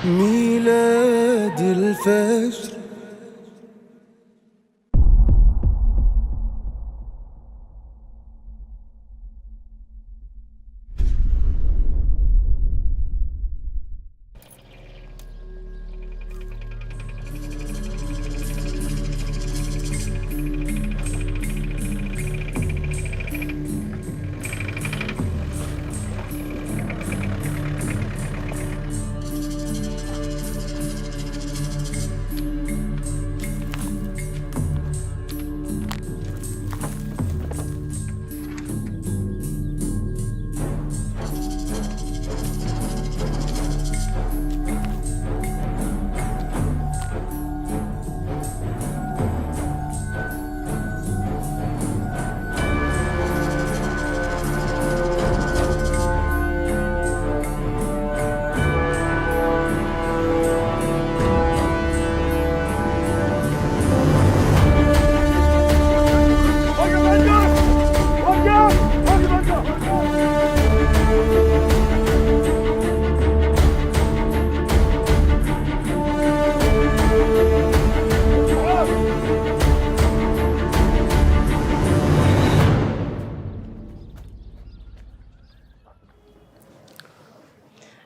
ميلاد الفجر.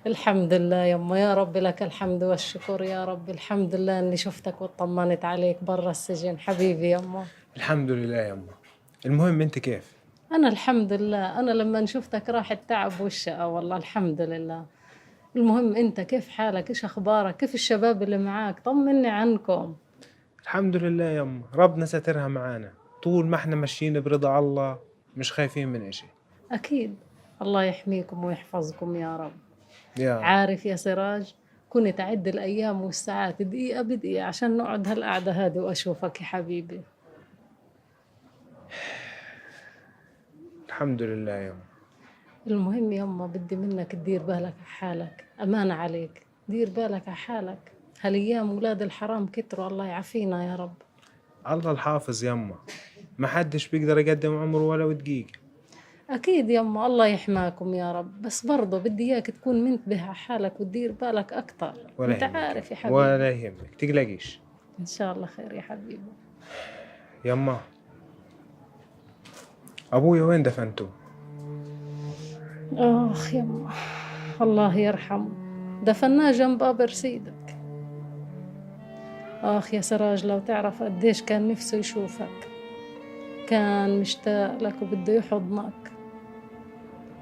الحمد لله يما، يا رب لك الحمد والشكر يا رب. الحمد لله اني شفتك واطمنت عليك برا السجن حبيبي يما. الحمد لله يما. المهم انت كيف؟ انا الحمد لله، انا لما شفتك راح التعب والشقى والله الحمد لله. المهم انت كيف حالك؟ ايش اخبارك؟ كيف الشباب اللي معاك؟ طمني عنكم. الحمد لله يما، ربنا سترها معانا طول ما احنا ماشيين برضا الله، مش خايفين من اشي. اكيد. الله يحميكم ويحفظكم يا رب. يا رب. عارف يا سراج، كنت أعد الأيام والساعات دقيقة بدقيقة عشان نقعد هالقعدة هذه وأشوفك يا حبيبي. الحمد لله يما. المهم يما بدي منك تدير بالك على حالك، أمانة عليك دير بالك على حالك. هالأيام ولاد الحرام كتروا، الله يعافينا يا رب. الله الحافظ يما، ما حدش بيقدر يقدم عمره ولا دقيقة. أكيد يما، الله يحماكم يا رب، بس برضه بدي إياك تكون منتبه على حالك وتدير بالك أكتر. ولا أنت يهمك عارف يا حبيبي. ولا يهمك، تقلقيش. إن شاء الله خير يا حبيبي. يما، أبويا وين دفنته؟ آخ يما، الله يرحمه، دفناه جنب قبر سيدك. آخ يا سراج، لو تعرف قديش كان نفسه يشوفك، كان مشتاق لك وبده يحضنك،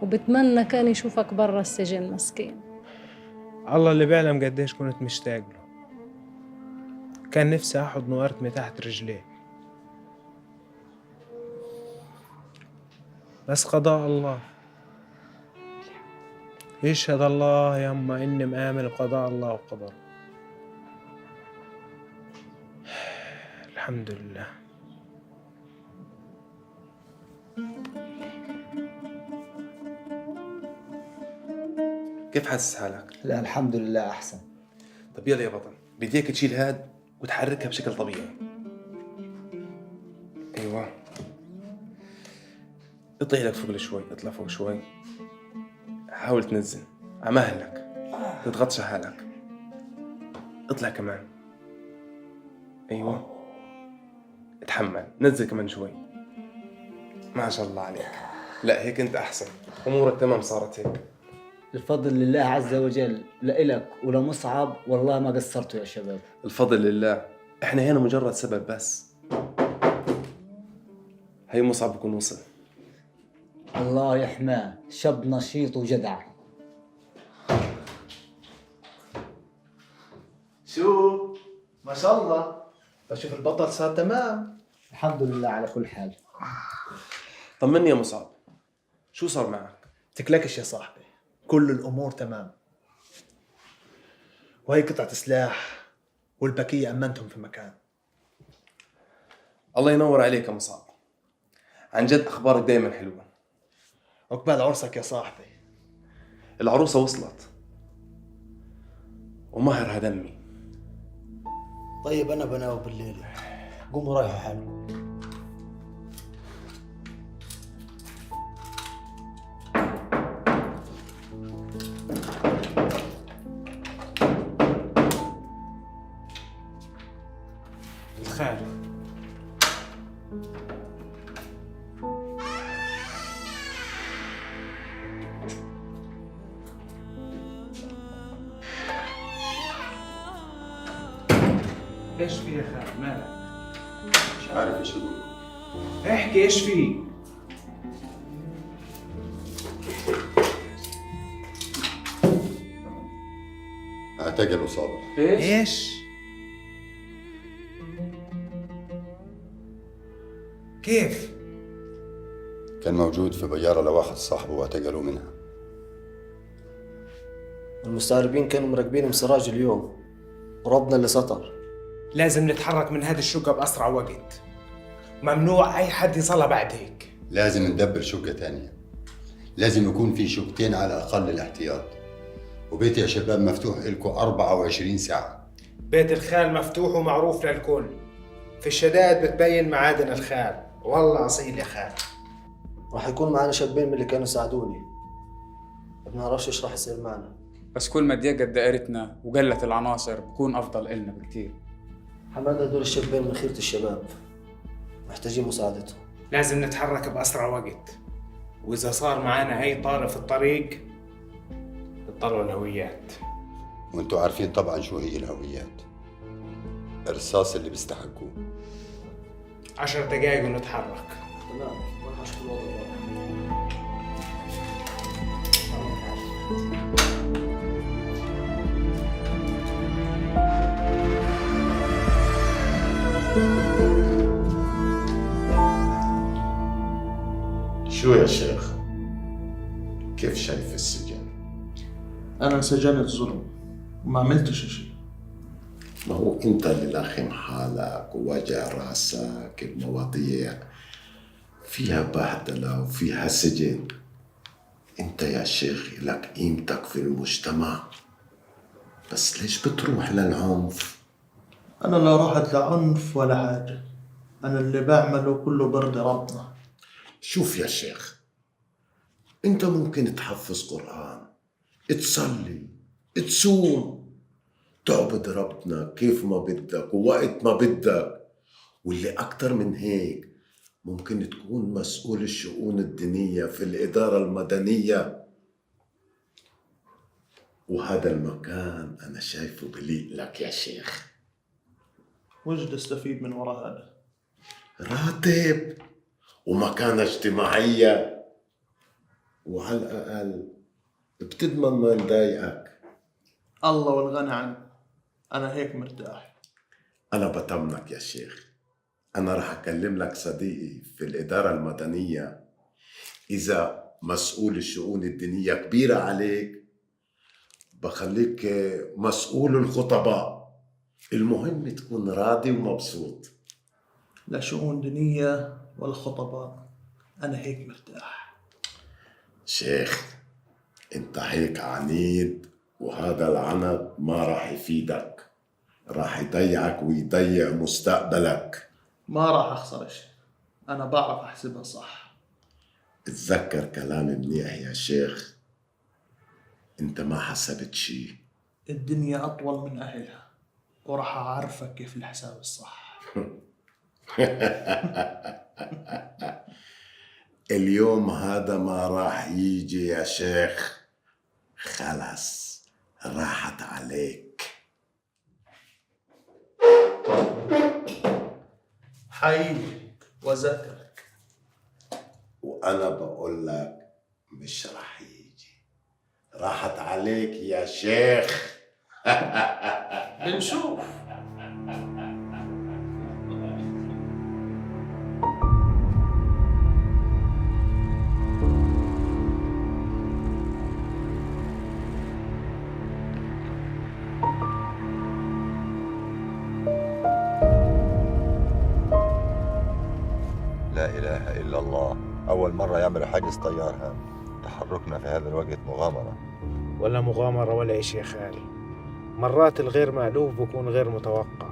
وبتمنى كان يشوفك برا السجن مسكين. الله اللي بيعلم قديش كنت مشتاق له، كان نفسي أحضنه وأرتمي تحت رجليه، بس قضاء الله. يشهد الله يما إني مآمن بقضاء الله وقدره. الحمد لله. كيف حاسس حالك؟ لا الحمد لله أحسن. طب يلا يا بطل، بديك تشيل هاد وتحركها بشكل طبيعي. ايوه، اطلع لك فوق شوي، اطلع فوق شوي، حاول تنزل على مهلك، تضغطش حالك، اطلع كمان. ايوه، اتحمل، نزل كمان شوي. ما شاء الله عليك، لا هيك انت احسن، امورك تمام صارت هيك. الفضل لله عز وجل، لإلك ولمصعب والله ما قصرتوا يا شباب. الفضل لله، احنا هنا مجرد سبب بس. هي مصعب بكون وصل. الله يحماه، شاب نشيط وجدع. شو ما شاء الله، بشوف البطل صار تمام. الحمد لله على كل حال. طمني يا مصعب، شو صار معك؟ تكلكش يا صاحبي، كل الامور تمام، وهي قطعة سلاح والبقية امنتهم في مكان. الله ينور عليك يا مصعب، عن جد اخبارك دايما حلوه. عقبال عرسك يا صاحبي. العروسه وصلت ومهرها دمي. طيب أنا بناوي بالليل، قوموا رايحوا حالكم. ايش في يا خال مالك؟ مش عارف ايش اقول. احكي ايش في؟ اعتقلوا صابر. ايش؟ كيف؟ كان موجود في بيارة لواحد صاحبه واعتقلوا منها. المستهربين كانوا مراقبين مسراج اليوم وربنا اللي سطر. لازم نتحرك من هذه الشقة بأسرع وقت. ممنوع أي حد يصلها بعد هيك. لازم ندبر شقة تانية. لازم يكون في شقتين على الأقل الاحتياط. وبيتي يا شباب مفتوح لكم 24 ساعة. بيت الخال مفتوح ومعروف للكل. في الشدائد بتبين معادن الخال. والله أصيل يا خال. راح يكون معنا شابين من اللي كانوا يساعدوني. ما بنعرفش ايش راح يصير معنا. بس كل ما ضيقت دائرتنا وقلت العناصر بكون أفضل إلنا بكتير. حماد هدول الشابين من خيرة الشباب، محتاجين مساعدتهم. لازم نتحرك بأسرع وقت. وإذا صار معانا أي طارئ في الطريق اضطروا الهويات. وانتوا عارفين طبعا شو هي الهويات. الرصاص اللي بيستحقوه. 10 دقايق ونتحرك. تمام، وانا هشوف الوضع. شو يا شيخ؟ كيف شايف السجن؟ أنا انسجنت ظلم وما عملتش شيء. ما هو أنت اللي لاخم حالك وواجع راسك. المواضيع فيها بهدلة وفيها سجن. أنت يا شيخ لك قيمتك في المجتمع، بس ليش بتروح للعنف؟ أنا لا رحت لعنف ولا حاجة. أنا اللي بعمله كله برضي ربنا. شوف يا شيخ، أنت ممكن تحفظ قرآن، تصلي، تصوم، تعبد ربنا كيف ما بدك ووقت ما بدك، واللي أكتر من هيك ممكن تكون مسؤول الشؤون الدينية في الإدارة المدنية. وهذا المكان أنا شايفه بليق لك يا شيخ. وش بدي استفيد من وراء هذا؟ راتب ومكانة اجتماعية، وعلى الأقل بتضمن ما يضايقك. الله والغنى عنه، أنا هيك مرتاح. أنا بطمنك يا شيخ، أنا رح أكلم لك صديقي في الإدارة المدنية. إذا مسؤول الشؤون الدينية كبيرة عليك بخليك مسؤول الخطباء. المهم تكون راضي ومبسوط. لا شؤون دينية ولا خطباء، أنا هيك مرتاح. شيخ انت هيك عنيد، وهذا العند ما راح يفيدك، راح يضيعك ويضيع مستقبلك. ما راح أخسر شيء، أنا بعرف أحسبها صح. اتذكر كلامي منيح يا شيخ، انت ما حسبت شي. الدنيا أطول من أهلها، وراح أعرفك كيف الحساب الصح. اليوم هذا ما راح يجي يا شيخ، خلص راحت عليك. حيجي وذاكرك. وأنا بقول لك مش راح يجي، راحت عليك يا شيخ. بنشوف. لا إله إلا الله. أول مرة يعمل حاجز طيار هذا. تحركنا في هذا الوقت مغامرة. ولا مغامرة ولا إشي يا خالي. مرات الغير مألوف بكون غير متوقع.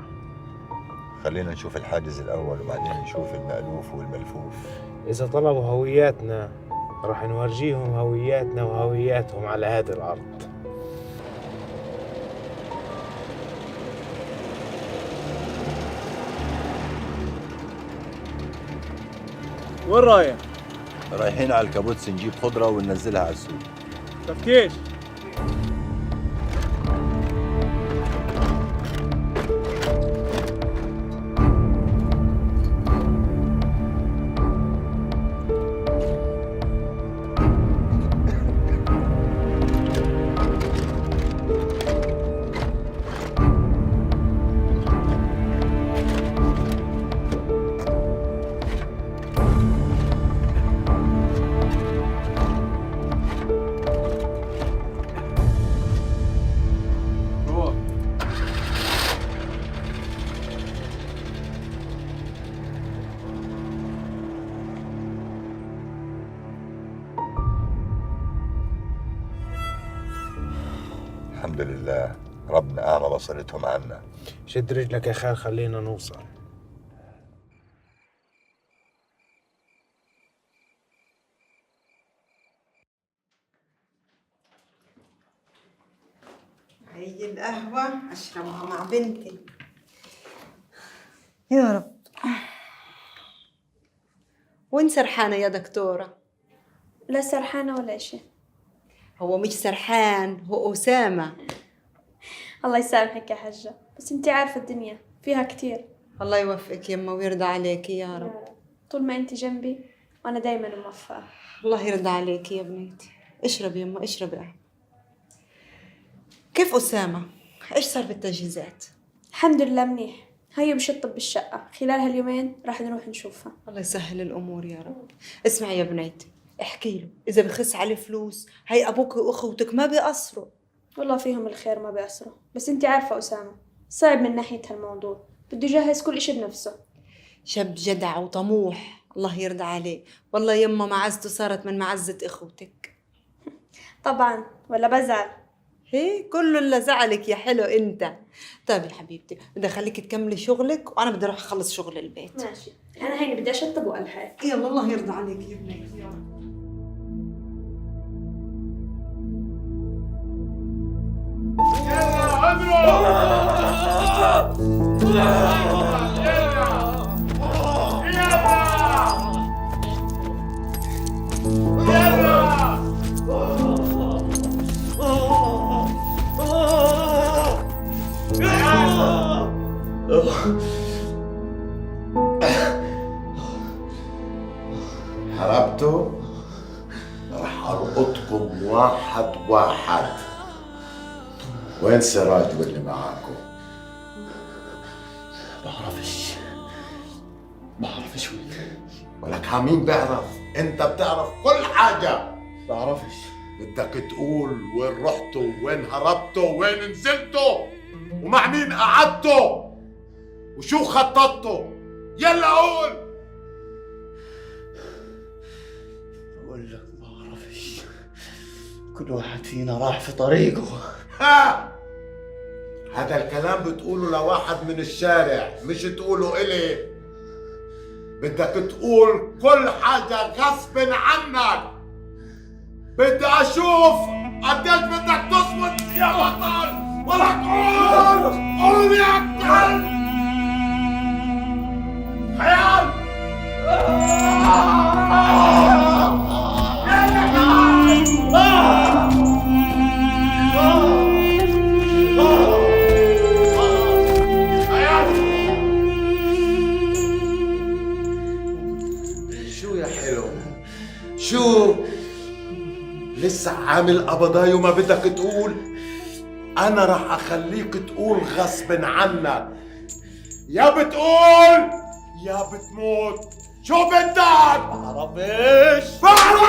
خلينا نشوف الحاجز الأول وبعدين نشوف المألوف والملفوف. إذا طلبوا هوياتنا راح نورجيهم هوياتنا وهوياتهم على هذه الأرض. وين رايح؟ رايحين على الكابوتس نجيب خضرة وننزلها على السوق. تفكيش. الحمد لله، ربنا أعلى بصيرتهم عنا. شد رجلك يا خال، خلينا نوصل. هي القهوة أشربها مع بنتي. يا رب. وين سرحانة يا دكتورة؟ لا سرحانة ولا شيء. هو مش سرحان، هو أسامة. الله يسامحك يا حجة، بس انتي عارفة الدنيا فيها كتير. الله يوفقك يما ويرضى عليكي يا رب. طول ما انتي جنبي وأنا دايما موفقة. الله يرضى عليكي يا بنيتي. اشربي يما، اشربي قهوة. كيف أسامة؟ إيش صار بالتجهيزات؟ الحمد لله منيح، هي بشطب بالشقة، خلال هاليومين راح نروح نشوفها. الله يسهل الأمور يا رب. اسمعي يا بنيتي، احكي له إذا بخس عليه فلوس، هي أبوك وأخوتك ما بيقصروا. والله فيهم الخير ما بيأسروا، بس انتي عارفة أسامة صعب من ناحية هالموضوع، بده يجهز كل إشي بنفسه. شاب جدع وطموح، الله يرضى عليه. والله يما معزته صارت من معزة إخوتك. طبعا، ولا بزعل؟ هي كله اللي زعلك يا حلو انت. طيب يا حبيبتي، بدي اخليك تكملي شغلك وانا بدي اروح اخلص شغل البيت. ماشي، انا هيني بدي اشطب والحق. يلا الله يرضى عليك يا بنيتي يا رب. حربتوا؟ رح أرقطكم واحد واحد. وين سراج واللي معاكم؟ بعرفش وين. ولك مين بيعرف؟ انت بتعرف كل حاجة. بعرفش. بدك تقول وين رحتوا، وين هربتوا، وين نزلتوا، ومع مين قعدتوا، وشو خططتوا. يلا قول. بقول لك بعرفش، كل واحد فينا راح في طريقه. ها، هذا الكلام بتقوله لواحد من الشارع، مش تقوله إلي. بدك تقول كل حاجة غصب عنك. بدي أشوف قديش بدك تصمت يا بطل. ولك قول يا كلب. خيال. شو يا حلو؟ شو؟ لسه عامل قبضاي وما بدك تقول؟ أنا رح أخليك تقول غصب عنك. يا بتقول يا بتموت. شو بدك؟ بعرفش. بعرف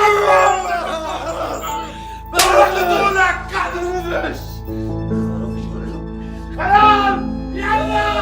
تقولك بعرفش. خيال. يلا.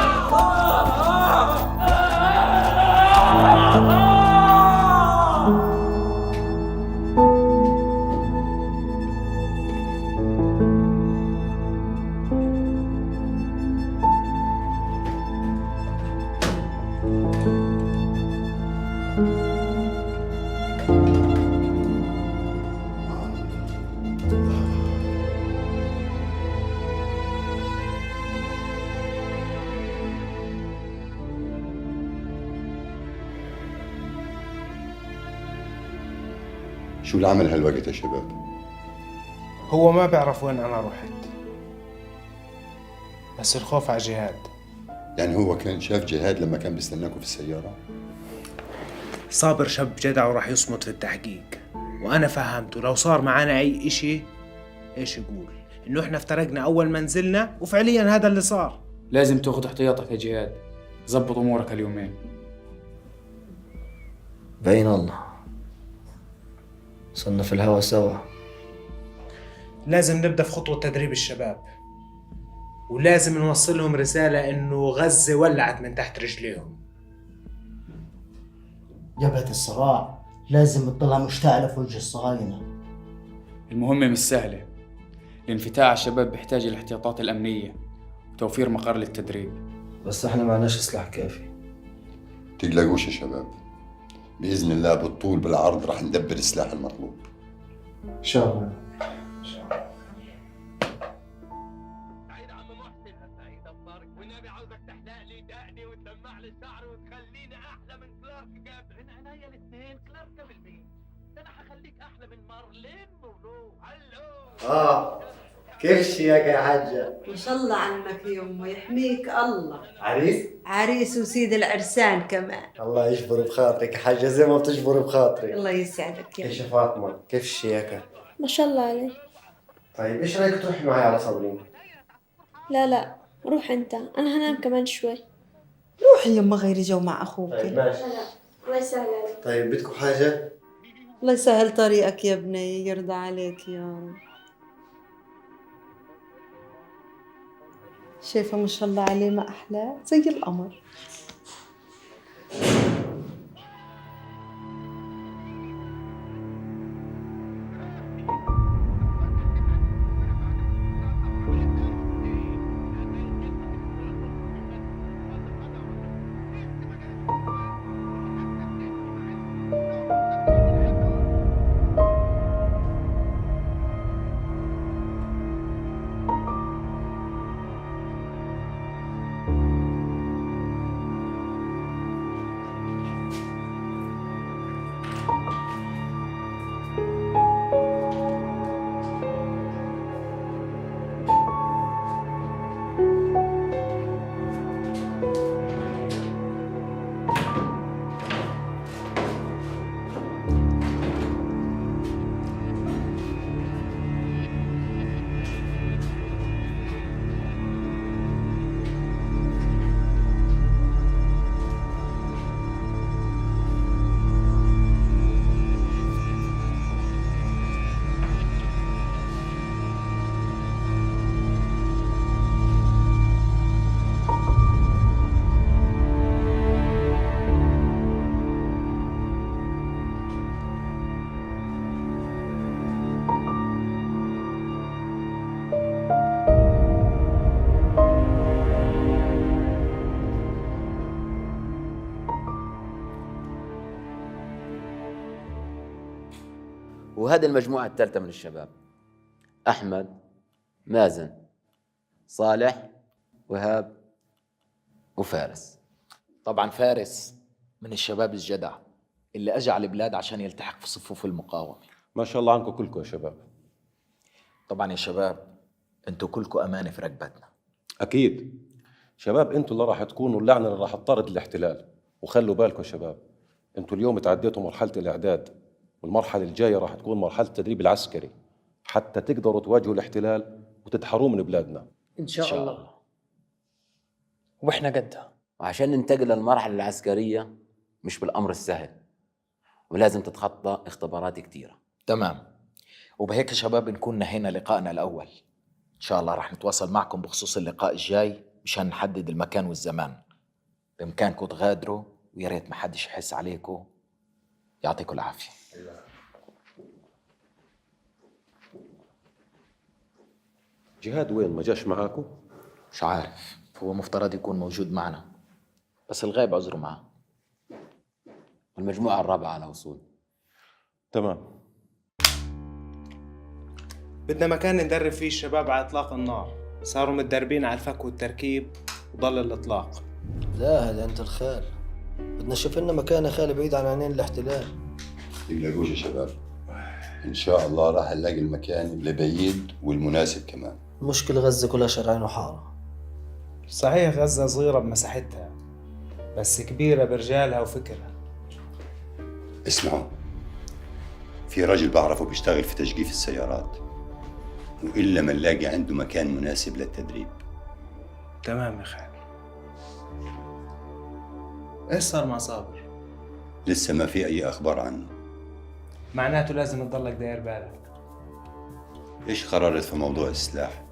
شو العمل هالوقت يا شباب؟ هو ما بيعرف وين أنا رحت، بس الخوف على جهاد. يعني هو كان شاف جهاد لما كان بيستناكم في السيارة؟ صابر شاب جدع وراح يصمت في التحقيق، وأنا فهمته لو صار معنا أي إشي إيش يقول؟ إنه إحنا افترقنا أول ما نزلنا، وفعليا هذا اللي صار. لازم تاخذ احتياطك يا جهاد، زبط أمورك اليومين. بين الله صرنا في الهوا سوا. لازم نبدأ في خطوة تدريب الشباب، ولازم نوصل لهم رسالة إنه غزة ولعت من تحت رجليهم. جبهة الصراع لازم تضلها مشتعلة في وجه الصهاينة. المهمة مش سهلة، الانفتاح على الشباب بيحتاج الاحتياطات الأمنية وتوفير مقر للتدريب. بس احنا معناش سلاح كافي. تقلقوش يا شباب، بإذن الله بالطول بالعرض رح ندبر السلاح المطلوب. ان شاء الله. كيف الشياكة يا حاجة؟ ما شاء الله عنك يما، يحميك الله. عريس؟ عريس وسيد العرسان كمان. الله يجبر بخاطرك يا حاجة زي ما بتجبر بخاطري. الله يسعدك يا ايش يا فاطمة؟ كيف الشياكة؟ ما شاء الله عليه. طيب ايش رايك تروحي معي على صابرين؟ لا روح انت، انا هنام كمان شوي. روحي يما غيري جو مع اخوك. طيب ماشي. لا الله يسهل عليك. طيب بدكم حاجة؟ الله يسهل طريقك يا ابني، يرضى عليك يا رب. شايفة ما شاء الله عليه ما أحلى زي القمر. وهذه المجموعة الثالثة من الشباب: أحمد، مازن، صالح، وهاب، وفارس. طبعا فارس من الشباب الجدع اللي أجى على البلاد عشان يلتحق في صفوف المقاومة. ما شاء الله عنكم كلكم يا شباب. طبعا يا شباب انتوا كلكم أمانة في رقبتنا. أكيد شباب، انتوا اللي راح تكونوا اللعنة اللي راح تطارد الاحتلال. وخلوا بالكم يا شباب، انتوا اليوم تعديتوا مرحلة الإعداد، والمرحلة الجاية راح تكون مرحلة التدريب العسكري حتى تقدروا تواجهوا الاحتلال وتدحروه من بلادنا. إن شاء الله. وإحنا قدها. وعشان ننتقل للمرحلة العسكرية مش بالأمر السهل، ولازم تتخطى اختبارات كتيرة. تمام. وبهيك يا شباب نكون نهينا لقائنا الأول. إن شاء الله راح نتواصل معكم بخصوص اللقاء الجاي مشان نحدد المكان والزمان. بإمكانكم تغادروا، ويا ريت ما حدش يحس عليكم. يعطيكم العافية. جهاد وين؟ ما جاش معاكم؟ مش عارف، هو مفترض يكون موجود معنا بس الغايب عذره معه. والمجموعة الرابعة على وصول. تمام. بدنا مكان ندرب فيه الشباب على إطلاق النار. صاروا متدربين على الفك والتركيب وضل الإطلاق. لا هذا انت الخال، بدنا نشوف لنا مكان يا خالي بعيد عن عينين الاحتلال. تقلقوش يا شباب، ان شاء الله راح نلاقي المكان اللي بعيد والمناسب كمان. مشكلة غزة كلها شرعين وحارة. صحيح غزة صغيرة بمساحتها بس كبيرة برجالها وفكرها. اسمعوا، في رجل بعرفه بيشتغل في تجقيف السيارات، وإلا ما نلاقي عنده مكان مناسب للتدريب. تمام يا خالي. ايش صار مع صابر؟ لسه ما في أي أخبار عنه. معناته لازم تضلك داير بالك. إيش قررت في موضوع السلاح؟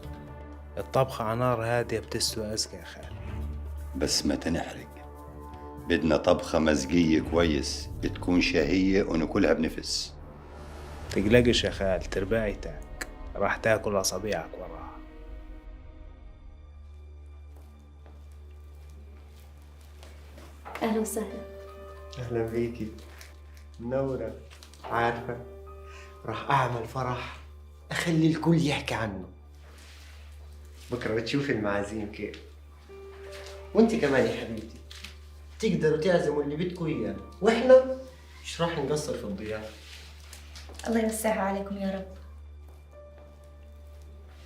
الطبخة على نار هادية بتسوى أزكى يا خالي. بس ما تنحرق، بدنا طبخة مزقية كويس بتكون شهية وناكلها بنفس. تقلقش يا خال، تربايتك. راح تاكل أصابعك وراها. أهلا وسهلا. أهلا بيكي، منورة. عارفة راح أعمل فرح أخلي الكل يحكي عنه، بكرة بتشوفي المعازيم كيف. وانت كمان يا حبيبتي تقدروا تعزموا اللي بدكم إياه، وإحنا مش راح نقصر في الضيافة. الله يوسعها عليكم يا رب.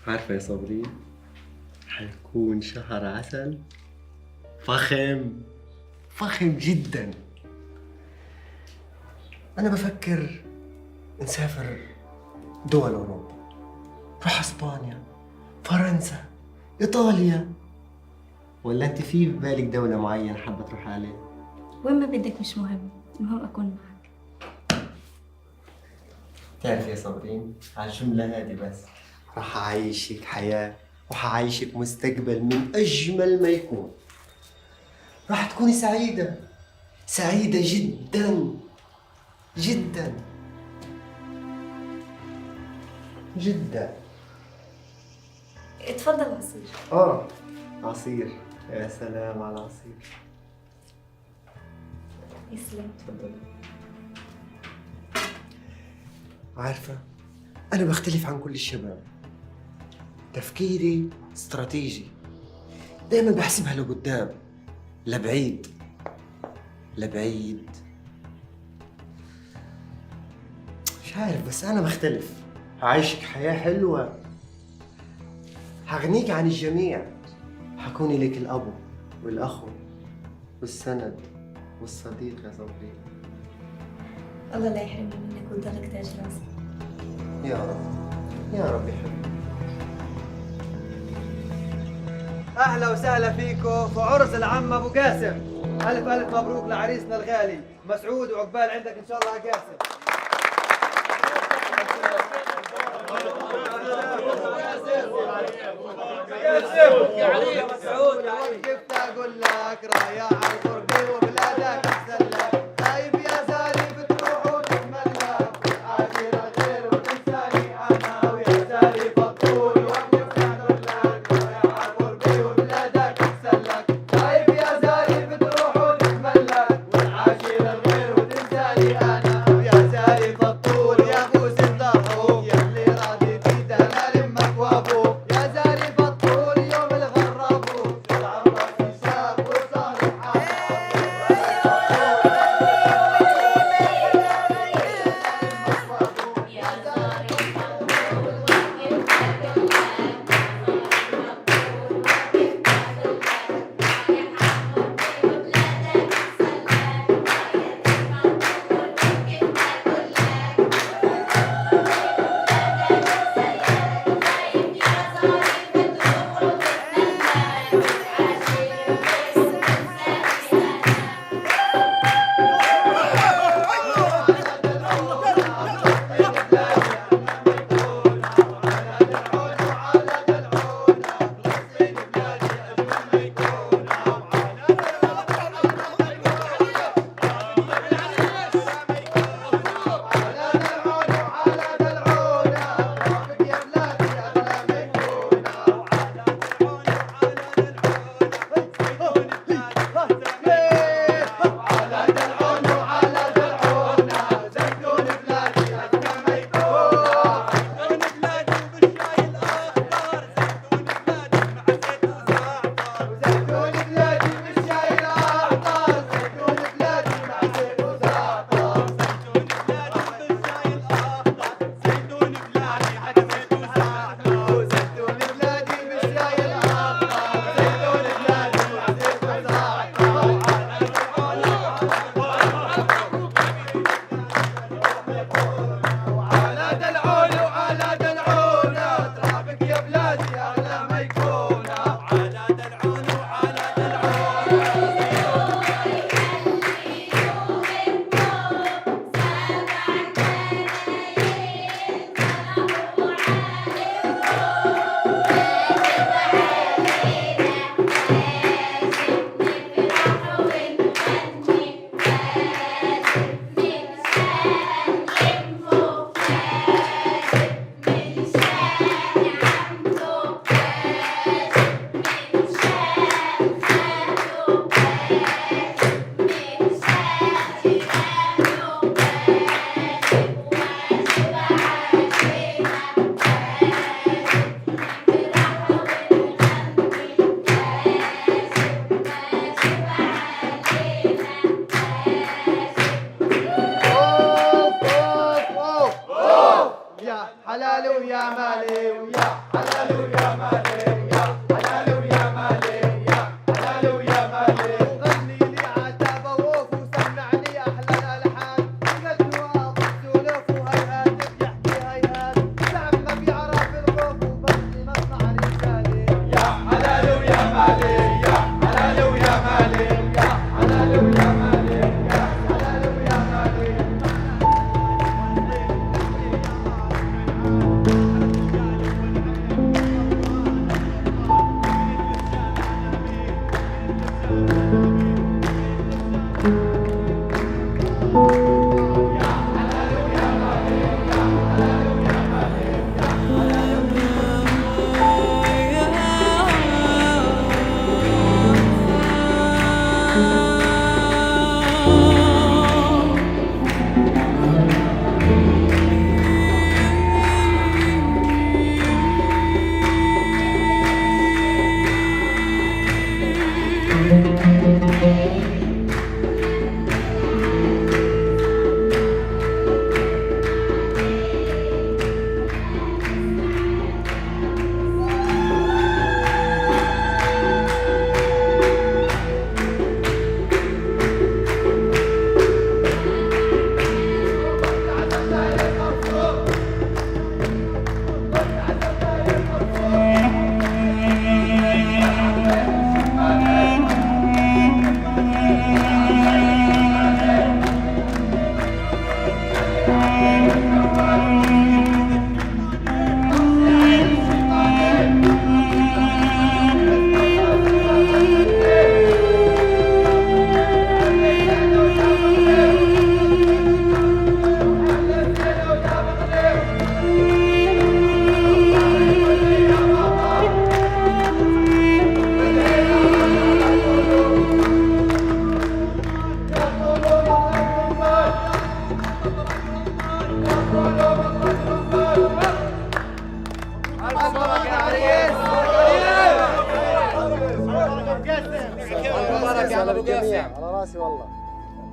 عارفة يا صابرين، حيكون شهر عسل فخم فخم جدا. أنا بفكر نسافر دول أوروبا، نروح أسبانيا، فرنسا، إيطاليا. ولا أنت في بالك دولة معينة حابة تروح عليها؟ وين ما بدك مش مهم، المهم أكون معك. تعرف يا صابرين، على الجملة هذه بس راح أعيشك حياة وحعيشك مستقبل من أجمل ما يكون. راح تكوني سعيدة، سعيدة جدا جدا جدا. اتفضل عصير. عصير، يا سلام على العصير. يسلم. تفضلي. عارفة أنا بختلف عن كل الشباب، تفكيري استراتيجي، دايما بحسبها لقدام، لبعيد لبعيد. مش عارف، بس أنا بختلف. هعيشك حياة حلوة، هغنيك عن الجميع، حكون لك الأب والأخو والسند والصديق يا صبري. الله لا يحرمني منك ويضلك تاج راسي. يا رب يا رب يا حبيبي. اهلا وسهلا فيكم في عرس العم ابو قاسم. الف الف مبروك لعريسنا الغالي مسعود، وعقبال عندك ان شاء الله يا قاسم. يا علي يا مسعود، وقفت اقول لك رايح على القرب وبلادك احسن لك، خايف يا زالي بتروح وتتملك، عاشر الخير وتنساني انا ويا زالي بطول. وقفت اقول لك رايح على القرب وبلادك احسن لك، خايف يا زالي بتروح وتتملك، والعاشر الخير وتنساني انا ويا زالي بطول. يا ابو ست اخوك يا اللي راضي في دهر امك وابوك، يا زالي بطول يوم الغرابوك، العرس شاب وصالح حب.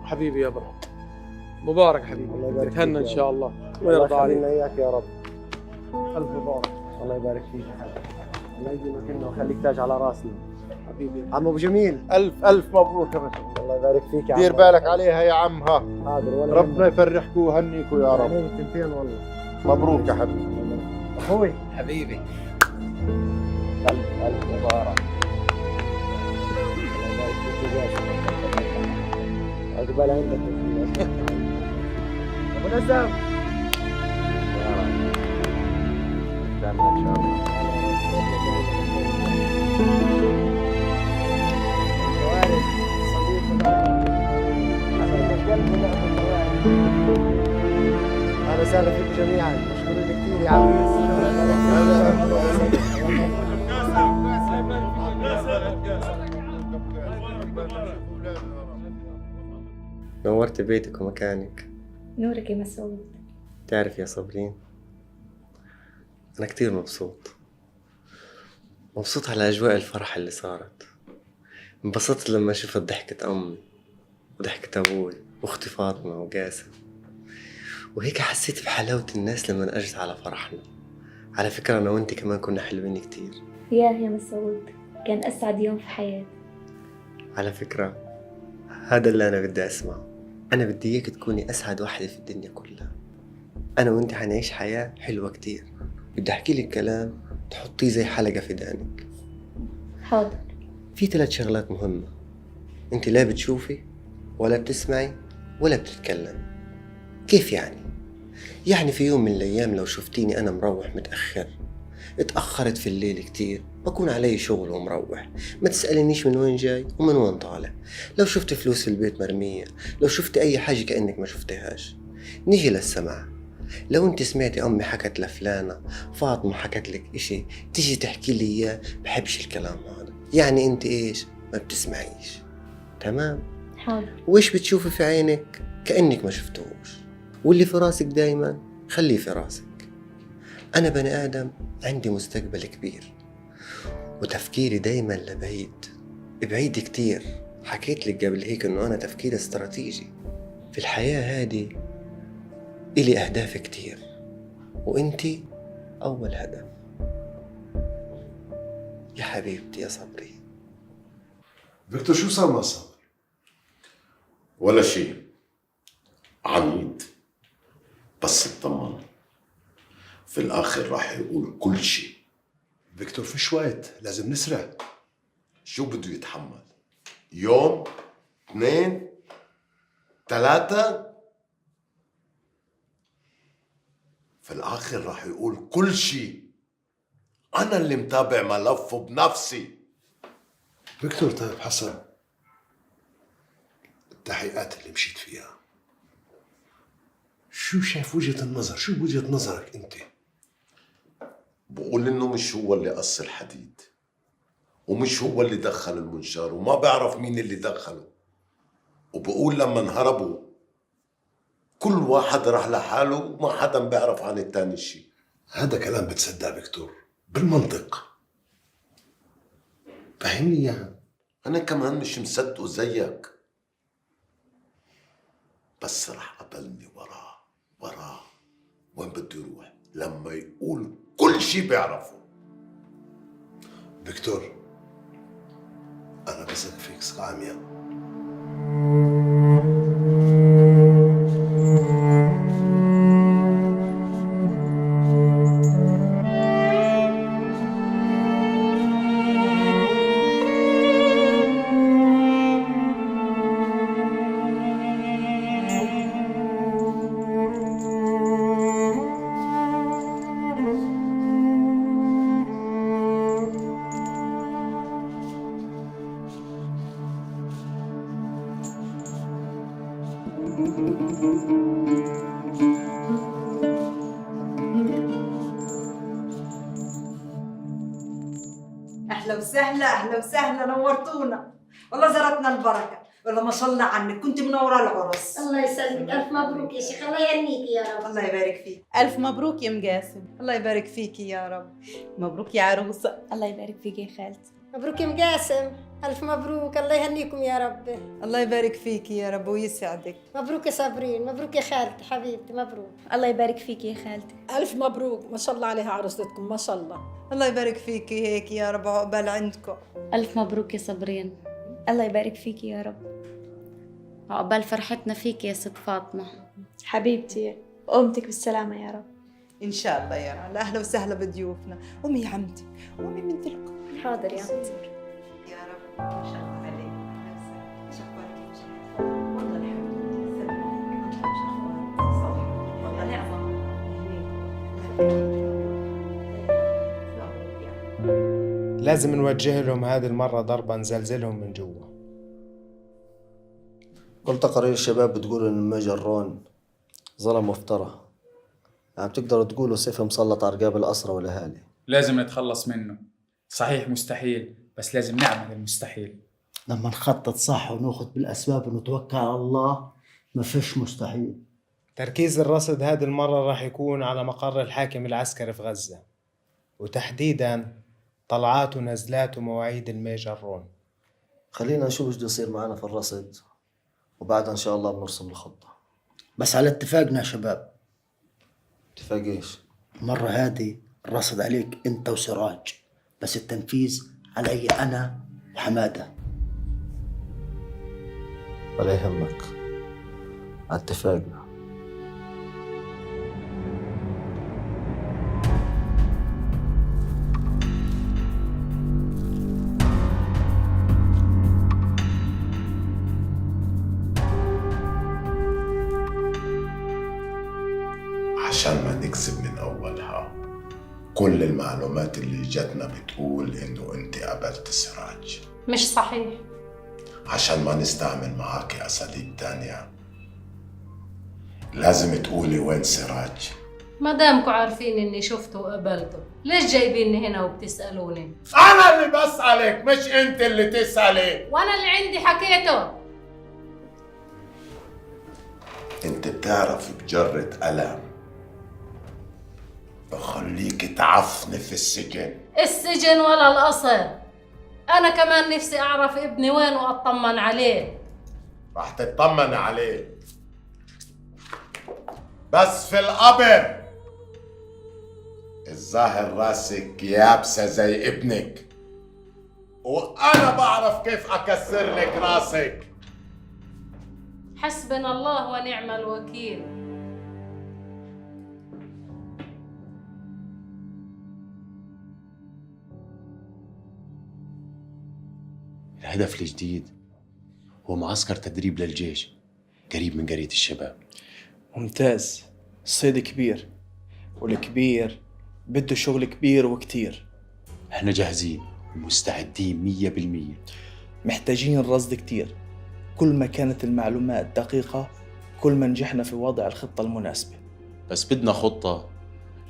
حبيبي يا برو، مبارك حبيبي، تتهنى ان شاء الله ويرضى عليك. الله يخلينا اياك يا رب. الف مبارك. الله يبارك فيك يا حبيبي. الله يديمك لنا ويخليك تاج على راسنا. حبيبي عم ابو جميل، ألف مبروك يا باشا. الله يبارك فيك يا عم. دير بالك عليها يا عم. ها حاضر ولا ربنا يفرحكوا ويهنيكوا يا رب. تنتين والله. مبروك يا حبيبي. اخوي حبيبي ألف مبارك. الله يبارك فيك يا باشا. عقبال عندك ابو نزام. ان شاء الله. الوارث صديقنا حسن القلب ونعم الوارث. اهلا وسهلا فيكم جميعا، مشكورين كثير يا عم. نورت بيتك ومكانك. نورك يا مسعود. تعرف يا صابرين، أنا كتير مبسوط على أجواء الفرح اللي صارت. انبسطت لما شفت ضحكة أمي وضحكة أبوي وأختي فاطمة وقاسم، وهيك حسيت بحلاوة الناس لما أجت على فرحنا. على فكرة أنا وأنت كمان كنا حلوين كتير. يا مسعود، كان أسعد يوم في حياتي. على فكرة هذا اللي أنا بدي أسمعه. أنا بدي إياك تكوني أسعد واحدة في الدنيا كلها. أنا وأنت حنعيش حياة حلوة كتير. بدي أحكي لك كلام تحطيه زي حلقة في دانك. حاضر. في 3 شغلات مهمة، أنت لا بتشوفي ولا بتسمعي ولا بتتكلمي. كيف يعني؟ يعني في يوم من الأيام لو شفتيني أنا مروح متأخر، اتأخرت في الليل كتير، بكون علي شغل ومروح، ما تسألنيش من وين جاي ومن وين طالع. لو شفت فلوس في البيت مرمية، لو شفت أي حاجة كأنك ما شفتهاش. نيجي للسمع. لو انت سمعتي أمي حكت لفلانة، فاطمة حكت لك إشي، تيجي تحكي لي إياه، بحبش الكلام هذا. يعني انت إيش؟ ما بتسمعيش. تمام؟ حاضر. وإيش بتشوفي في عينك كأنك ما شفتوش، واللي في راسك دايما خليه في راسك. أنا بني آدم عندي مستقبل كبير، وتفكيري دايما لبعيد، بعيد كتير. حكيت لك قبل هيك إنه أنا تفكيري استراتيجي. في الحياة هذه إلي أهداف كتير، وإنتي أول هدف. يا حبيبتي يا صبري. فيكتور شو صار مع صابر؟ ولا شيء، عنيد بس اطمن، في الآخر راح يقول كل شيء. فيكتور فيش وقت، لازم نسرع. شو بده يتحمل؟ يوم 2 3 في الآخر راح يقول كل شيء. أنا اللي متابع ملفه بنفسي. فيكتور طيب حسن، التحقيقات اللي مشيت فيها شو شايف وجهة النظر؟ شو وجهة نظرك انت؟ بقول انه مش هو اللي قص الحديد، ومش هو اللي دخل المنشار، وما بعرف مين اللي دخله. وبقول لما انهربوا كل واحد راح لحاله وما حدا بيعرف عن التاني شيء. هذا كلام بتصدق فيكتور؟ بالمنطق فهمني اياها. انا كمان مش مصدقه زيك، بس راح اضلني وراه وين بده يروح لما يقول كل شيء بيعرفه. فيكتور انا بثق فيك ثقة عمياء. اهلا وسهلا اهلا وسهلا، نورتونا والله، زرتنا البركه. والله ما شاء الله عنك، كنت منوره العرس. الله يسلمك، الف مبروك يا شيخ، الله يهنيكي يا رب. الله يبارك فيك. الف مبروك يا مقاسم، الله يبارك فيكي يا رب. مبروك يا عروسه. الله يبارك فيك يا خالتي. مبروك يا مقاسم، الف مبروك، الله يهنيكم يا رب. الله يبارك فيكي يا رب ويسعدك. مبروك يا صابرين، مبروك يا خالتي حبيبتي، مبروك. الله يبارك فيك يا خالتي. ألف مبروك، ما شاء الله عليها عروستكم، ما شاء الله. الله يبارك فيكي هيك يا رب، عقبال عندكم. ألف مبروك يا صابرين. الله يبارك فيك يا رب. عقبال فرحتنا فيك يا ست فاطمة حبيبتي، قومتك بالسلامة يا رب. ان شاء الله يا رب. اهلا وسهلا بضيوفنا. قومي يا عمتي، قومي من تلكم. حاضر يا عمتي. يا رب ما شاء الله عليك. ايش اخبارك يا مشاهد؟ والله الحمد لله، سلموني. ايش اخبارك؟ صح والله نعمه. لازم نوجه لهم هذه المرة ضربة نزلزلهم من جوا. قلت تقارير الشباب بتقول ان الميجر رون ظلم وافترى، يعني بتقدروا تقولوا سيف مسلط على رقاب الأسرى والأهالي. لازم نتخلص منه. صحيح مستحيل، بس لازم نعمل المستحيل. لما نخطط صح وناخذ بالأسباب ونتوكل على الله ما فيش مستحيل. تركيز الرصد هذه المرة راح يكون على مقر الحاكم العسكري في غزة، وتحديدا طلعات ونزلات ومواعيد الميجر رون. خلينا نشوف ايش بده يصير معنا في الرصد، وبعدها ان شاء الله بنرسم الخطة. بس على اتفاقنا يا شباب. اتفاق ايش؟ المرة هذه الرصد عليك انت وسراج، بس التنفيذ علي انا وحمادة. ولا يهمك، على اتفاقنا. عشان ما نكذب من أولها، كل المعلومات اللي جاتنا بتقول إنه أنت قابلت سراج. مش صحيح. عشان ما نستعمل معاك أساليب تانية لازم تقولي وين سراج. ما دامكم عارفين اني شفته وقابلته، ليش جايبيني هنا وبتسألوني؟ أنا اللي بسألك مش أنت اللي تسألي. وانا اللي عندي حكيته. أنت بتعرف بجرة قلم بخليك تعفني في السجن. السجن ولا القصر، انا كمان نفسي اعرف ابني وين واطمن عليه. راح تطمن عليه، بس في القبر الظاهر راسك يابسة زي ابنك. وأنا بعرف كيف أكسر لك راسك. حسبنا الله ونعم الوكيل. الهدف الجديد هو معسكر تدريب للجيش قريب من قرية الشباب. ممتاز. الصيد كبير، والكبير بده شغل كبير وكتير. احنا جاهزين ومستعدين 100%. محتاجين الرصد كتير. كل ما كانت المعلومات دقيقة كل ما نجحنا في وضع الخطة المناسبة. بس بدنا خطة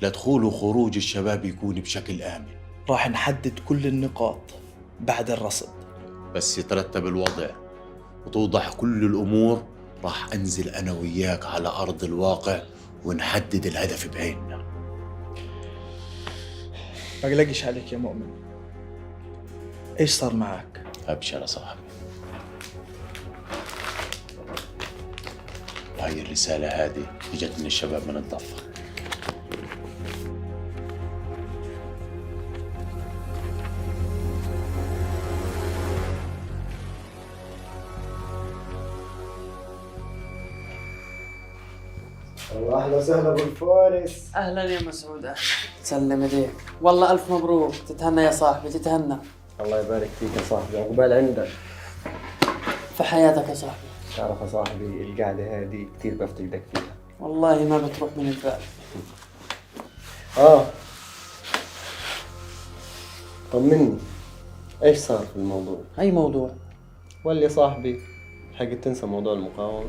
لدخول وخروج الشباب يكون بشكل آمن. راح نحدد كل النقاط بعد الرصد. بس يترتب الوضع وتوضح كل الأمور، راح أنزل أنا وياك على أرض الواقع ونحدد الهدف بعيننا. ما قلقش عليك يا مؤمن. ايش صار معك؟ أبشر يا صاحبي. وهي الرسالة هذه اجت من الشباب من الضفة. والله اهلا وسهلا بالفارس. اهلا يا مسعود. اهلا. تسلم ايديك. والله الف مبروك. تتهنى يا صاحبي، تتهنى. الله يبارك فيك يا صاحبي، عقبال عندك. في حياتك يا صاحبي. تعرف يا صاحبي القعدة هذه كثير بفتقدك فيها. والله ما بتروح من البال. طمني، ايش صار في الموضوع؟ اي موضوع؟ واللي صاحبي حق تنسى موضوع المقاومة.